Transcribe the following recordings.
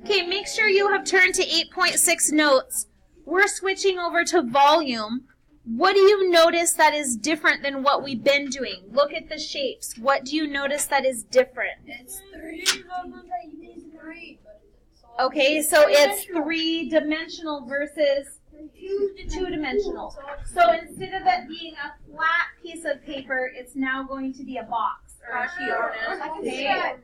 Okay, make sure you have turned to 8.6 notes. We're switching over to volume. What do you notice that is different than what we've been doing? Look at the shapes. What do you notice that is different? It's 3. Okay, so it's 3-dimensional versus 2-dimensional. So instead of it being a flat piece of paper, it's now going to be a box or a cube. Okay?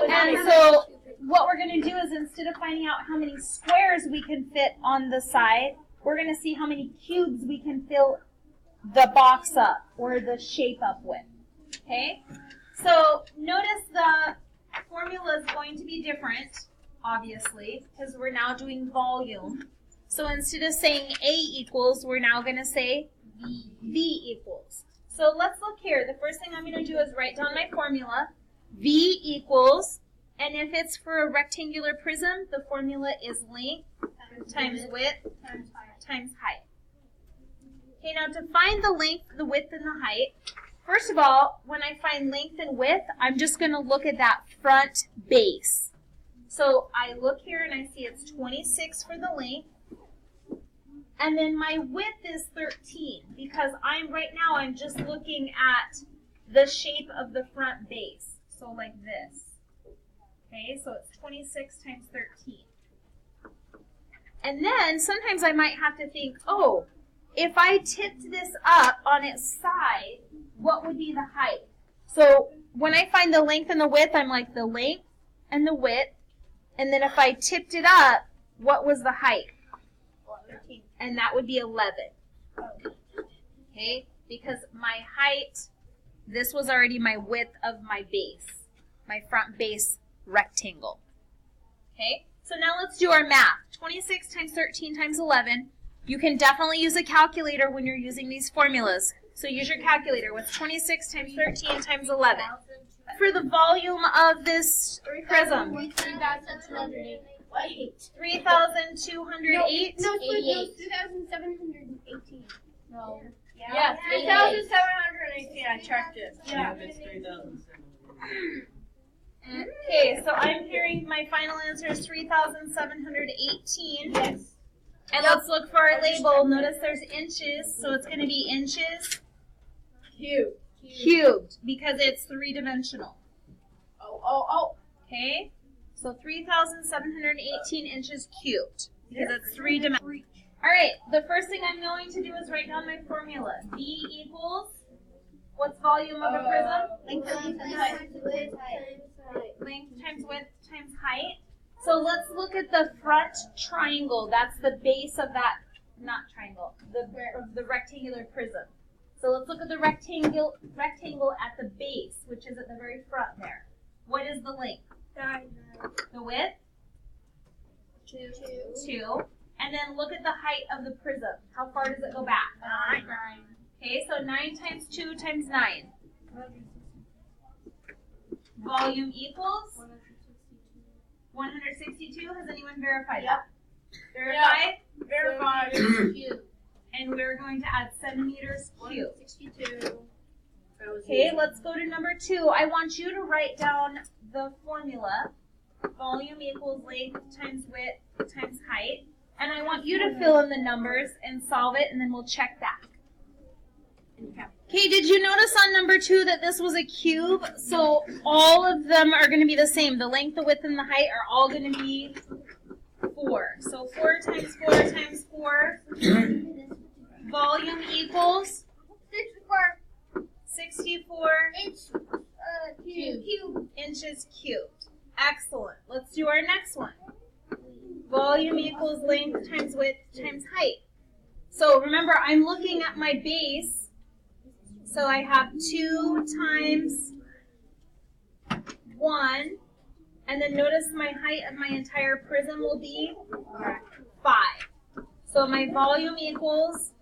And so what we're going to do is instead of finding out how many squares we can fit on the side, we're going to see how many cubes we can fill the box up or the shape up with. Okay? So notice the formula is going to be different, obviously, because we're now doing volume. So instead of saying A equals, we're now going to say V equals. So let's look here. The first thing I'm going to do is write down my formula. V equals, and if it's for a rectangular prism, the formula is length times width times height. Okay, now to find the length, the width, and the height, first of all, when I find length and width, I'm just going to look at that front base. So I look here and I see it's 26 for the length. And then my width is 13 because I'm just looking at the shape of the front base. So like this. Okay, so it's 26 times 13. And then sometimes I might have to think, oh, if I tipped this up on its side, what would be the height? So when I find the length and the width, I'm like the length and the width. And then if I tipped it up, what was the height? 13. And that would be 11. Okay, because my height, this was already my width of my base, my front base rectangle. Okay, so now let's do our math. 26 times 13 times 11. You can definitely use a calculator when you're using these formulas. So use your calculator. What's 26 times 13 times 11? For the volume of this prism. 3,208. 3,208? No, 3,718. No. Yeah, 3,718. I checked it. Yeah, it's 3,007. Okay, so I'm hearing my final answer is 3,718. Yes. And let's look for our label. Notice there's inches, so it's going to be inches cubed because it's 3-dimensional. Oh. Okay? So 3,718 inches cubed because it's 3-dimensional. All right, the first thing I'm going to do is write down my formula. V equals, what's volume of a prism? Length times width. Length times width times height. So let's look at the front triangle. That's the base of that, not triangle, the rectangular prism. So let's look at the rectangle at the base, which is at the very front there. What is the length? 9. The width? 2. 2. And then look at the height of the prism. How far does it go back? 9. Okay, so 9 times 2 times 9. Volume equals? 162. Has anyone verified that? Verified? Verified. And we're going to add centimeters cubed. 62. Okay, let's go to number 2. I want you to write down the formula. Volume equals length times width times height. And I want you to fill in the numbers and solve it, and then we'll check back. Okay, did you notice on number 2 that this was a cube? So all of them are going to be the same. The length, the width, and the height are all going to be 4. So 4 times 4 times 4. Volume equals 64 inches cubed. Excellent. Let's do our next one. Volume equals length times width times height. So remember, I'm looking at my base. So I have 2 times 1. And then notice my height of my entire prism will be 5. So my volume equals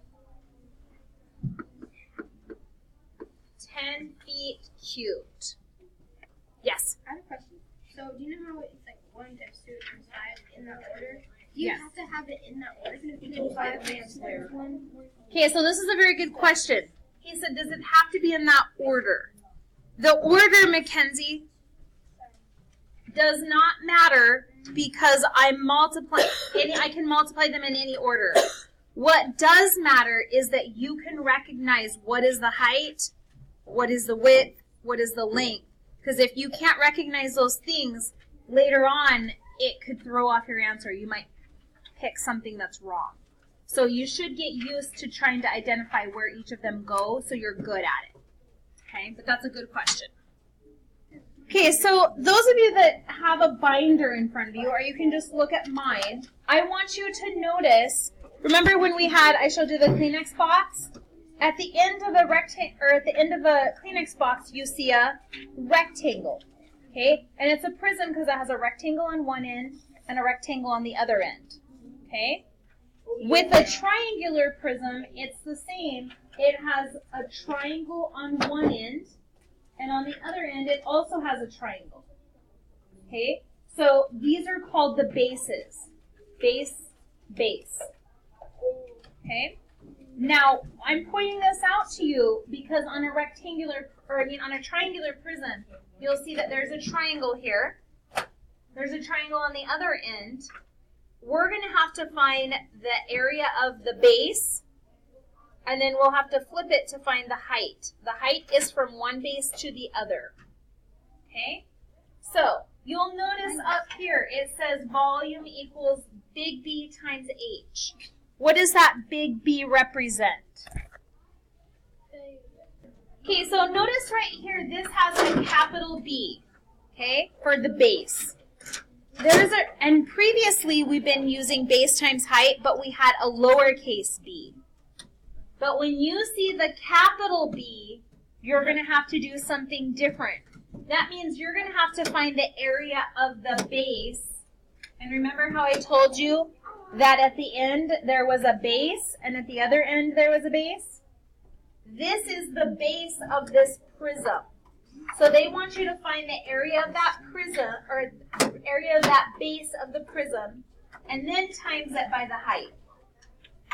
10 feet cubed. Yes? I have a question. So, do you know how it's like 1 times 2 times 5 in that order? Do you have to have it in that order? If you do 5 times 1. Okay, so this is a very good question. He said, does it have to be in that order? The order, Mackenzie, does not matter because I'm multiplying, I can multiply them in any order. What does matter is that you can recognize what is the height, what is the width, what is the length. Because if you can't recognize those things, later on, it could throw off your answer. You might pick something that's wrong. So you should get used to trying to identify where each of them go so you're good at it. Okay, but that's a good question. Okay, so those of you that have a binder in front of you, or you can just look at mine, I want you to notice, remember when I showed you the Kleenex box? At the end of a Kleenex box, you see a rectangle, okay? And it's a prism because it has a rectangle on one end and a rectangle on the other end, okay? With a triangular prism, it's the same. It has a triangle on one end, and on the other end, it also has a triangle, okay? So these are called the bases. Base, okay? Now, I'm pointing this out to you because on a triangular prism, you'll see that there's a triangle here. There's a triangle on the other end. We're going to have to find the area of the base, and then we'll have to flip it to find the height. The height is from one base to the other. Okay? So, you'll notice up here, it says volume equals big B times H. What does that big B represent? Okay, so notice right here, this has a capital B, okay, for the base. And previously we've been using base times height, but we had a lowercase b. But when you see the capital B, you're going to have to do something different. That means you're going to have to find the area of the base. And remember how I told you that at the end there was a base, and at the other end there was a base? This is the base of this prism. So they want you to find the area of that prism, or area of that base of the prism, and then times it by the height.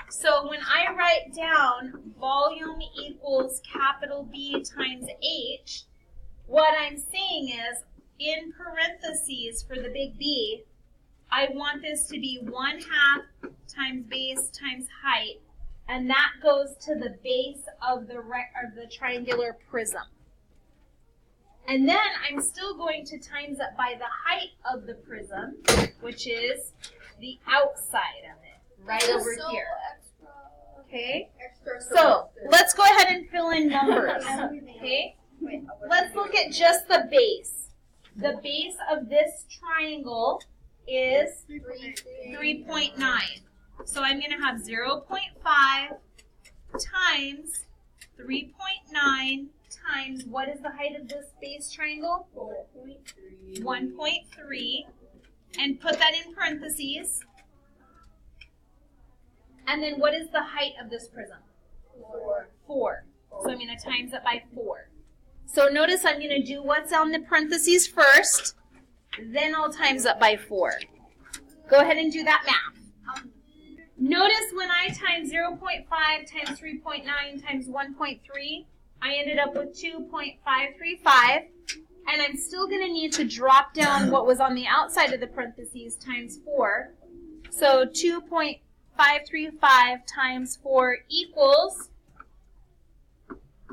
So when I write down volume equals capital B times H, what I'm saying is, in parentheses for the big B, I want this to be 1/2 times base times height, and that goes to the base of the triangular prism. And then I'm still going to times it by the height of the prism, which is the outside of it, right over here. Okay? So let's go ahead and fill in numbers. Okay? Let's look at just the base. The base of this triangle is 3.9. So I'm going to have 0.5 times 3.9 times, what is the height of this base triangle? 1.3. And put that in parentheses. And then what is the height of this prism? 4. So I'm going to times it by 4. So notice I'm going to do what's on the parentheses first. Then I'll times it by 4. Go ahead and do that math. Notice when I times 0.5 times 3.9 times 1.3, I ended up with 2.535, and I'm still going to need to drop down what was on the outside of the parentheses times 4. So 2.535 times 4 equals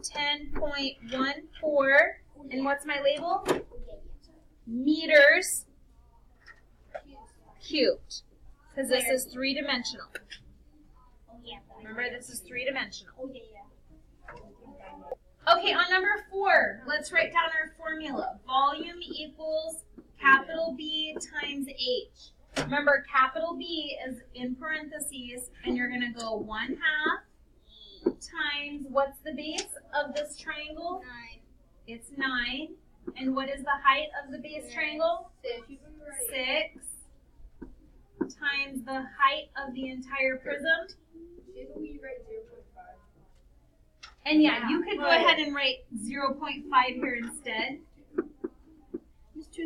10.14, and what's my label? Meters cubed, because this is 3-dimensional. Remember, this is 3-dimensional. Okay, on number 4, let's write down our formula. Volume equals capital B times H. Remember, capital B is in parentheses, and you're going to go 1/2 times, what's the base of this triangle? 9. It's 9. And what is the height of the base triangle? 6 times the height of the entire prism. And yeah, you could go ahead and write 0.5 here instead.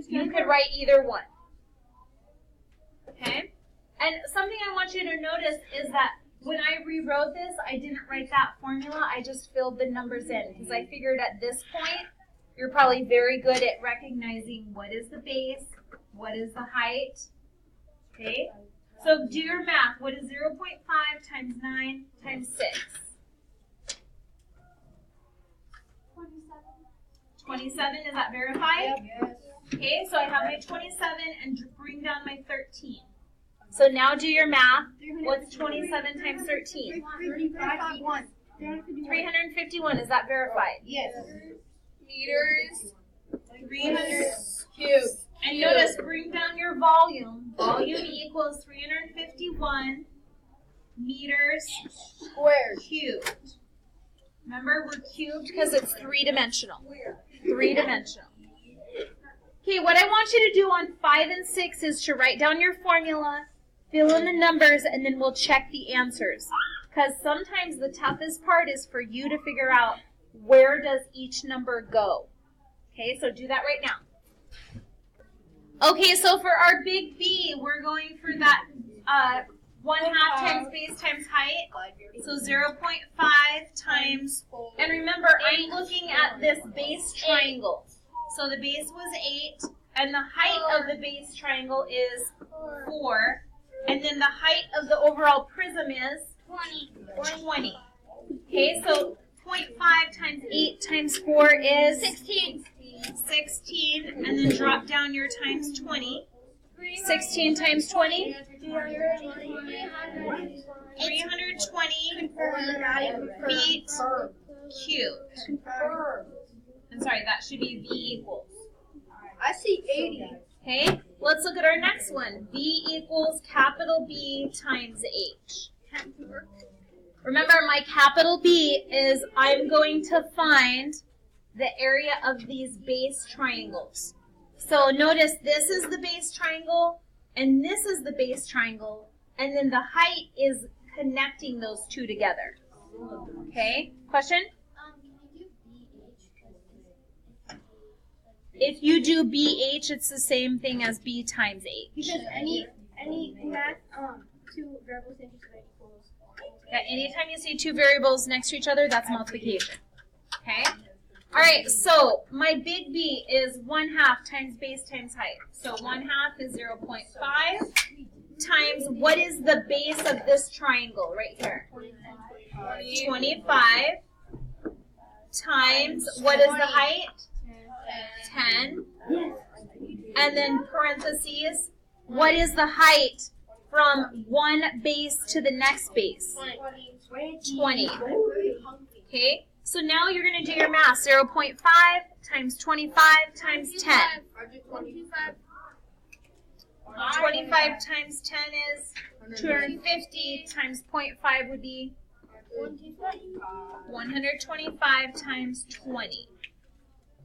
You could write either one. Okay? And something I want you to notice is that when I rewrote this, I didn't write that formula. I just filled the numbers in because I figured at this point, you're probably very good at recognizing what is the base, what is the height, Okay, so do your math. What is 0.5 times 9 times 6? 27, is that verified? Yes. Okay, so I have my 27 and bring down my 13. So now do your math. What's 27 times 13? 351. 351, is that verified? Yes. Meters. 300 Cubed. And notice, bring down your volume. Volume equals 351 meters Squared. cubed. Remember, we're cubed because it's three-dimensional. Three-dimensional. Okay, what I want you to do on 5 and 6 is to write down your formula, fill in the numbers, and then we'll check the answers. Because sometimes the toughest part is for you to figure out where does each number go. Okay, so do that right now. Okay, so for our big B, we're going for that 1/2 times base times height. So 0.5 times, and remember, I'm looking at this base triangle. So the base was 8, and the height of the base triangle is 4. And then the height of the overall prism is 20. Okay, so 0.5 times 8 times 4 is 16, and then drop down your times 20. 16 times 20? 320 feet cubed. I'm sorry, that should be V equals. I see 80. Okay, let's look at our next one. V equals capital B times H. Remember, my capital B is I'm going to find the area of these base triangles. So notice this is the base triangle, and this is the base triangle, and then the height is connecting those two together. Okay, question? If you do BH, it's the same thing as B times H. Because any math, two variables next to each other equals. Yeah, anytime you see two variables next to each other, that's multiplication. Okay? Alright, so my big B is 1/2 times base times height. So 1/2 is 0.5 times, what is the base of this triangle right here? 25 times, what is the height? 10. And then parentheses, what is the height from one base to the next base? 20. Okay, so now you're going to do your math. 0.5 times 25 times 10. 25 times 10 is 250 times 0.5 would be 125 times 20.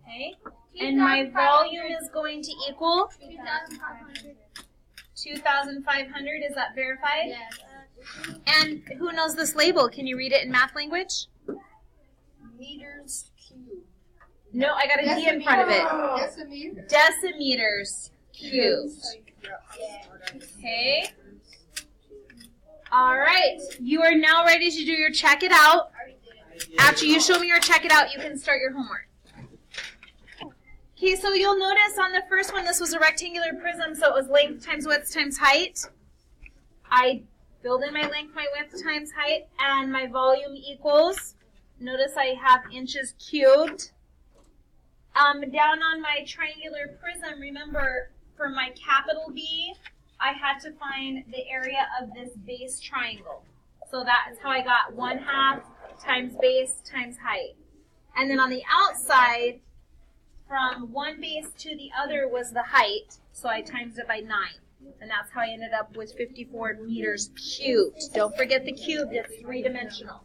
Okay, and my volume is going to equal 2,500. Is that verified? Yes. And who knows this label? Can you read it in math language? Meters cubed. No, I got a D in front of it. Decimeter. Decimeters cubed. Okay. All right. You are now ready to do your check it out. After you show me your check it out, you can start your homework. Okay, so you'll notice on the first one, this was a rectangular prism, so it was length times width times height. I filled in my length, my width times height, and my volume equals. Notice I have inches cubed. Down on my triangular prism, remember, for my capital B, I had to find the area of this base triangle. So that's how I got 1/2 times base times height. And then on the outside, from one base to the other was the height, so I times it by 9. And that's how I ended up with 54 meters cubed. Don't forget the cubed, it's three-dimensional.